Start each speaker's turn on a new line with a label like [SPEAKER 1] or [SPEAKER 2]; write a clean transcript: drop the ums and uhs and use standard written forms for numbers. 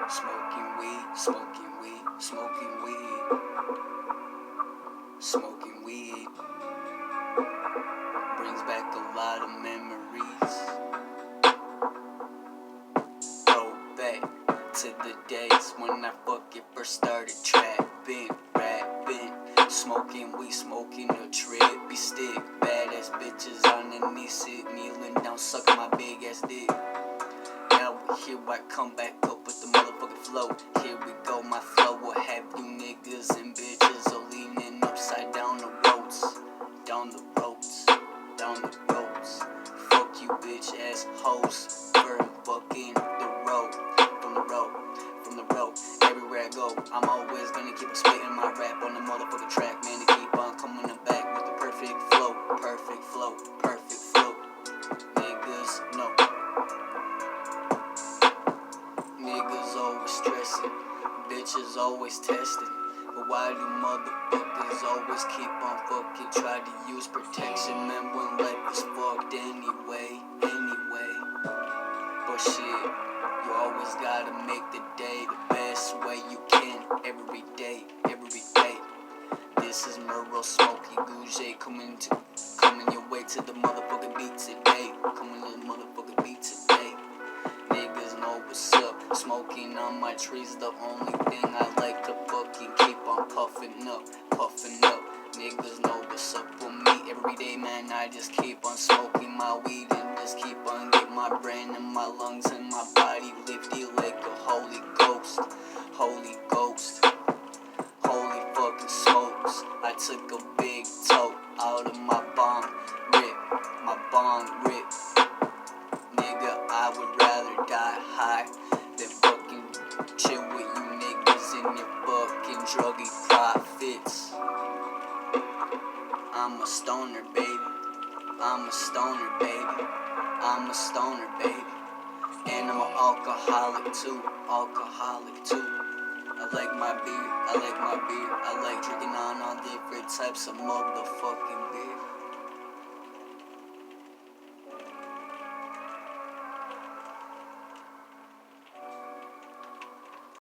[SPEAKER 1] Smoking weed, smoking weed, smoking weed, smoking weed brings back a lot of memories. Go back to the days when I fucking first started trapping, rapping, smoking weed, smoking a trippy stick. Badass bitches on the knee, sit kneeling down, sucking my big ass dick. Now here I come back up with the motherfucking flow. Here we go, my flow will have you niggas and bitches all leaning upside down the roads, down the roads, down the roads. Fuck you bitch ass hoes, burn fucking the road, from the road, from the road. Everywhere I go, I'm always gonna keep spitting my rap on the motherfucking track, man, to keep on coming back with the perfect flow, perfect flow, perfect flow. Niggas know. Niggas always stressing, bitches always testing. But why do motherfuckers always keep on fucking try to use protection? Man, when life is fucked anyway. But shit, you always gotta make the day the best way you can. Every day, every day. This is MURL Smoky Gouge coming your way to the motherfucking beat today. Coming to the motherfucking beat today. Niggas know what's up. Smoking on my trees, the only thing I like to fucking keep on puffing up, puffing up. Niggas know what's up with me every day, man. I just keep on smoking my weed and just keep on getting my brain and my lungs and my body lifted like a Holy Ghost, Holy Ghost, holy fucking smokes. I took a big toke out of my bong rip, my bong rip. Nigga, I would rather die high than fucking chill with you niggas in your fucking druggy profits. I'm a stoner, baby. I'm a stoner, baby. I'm a stoner, baby. And I'm an alcoholic too, alcoholic too. I like my beer, I like my beer. I like drinking on all different types of motherfucking beer.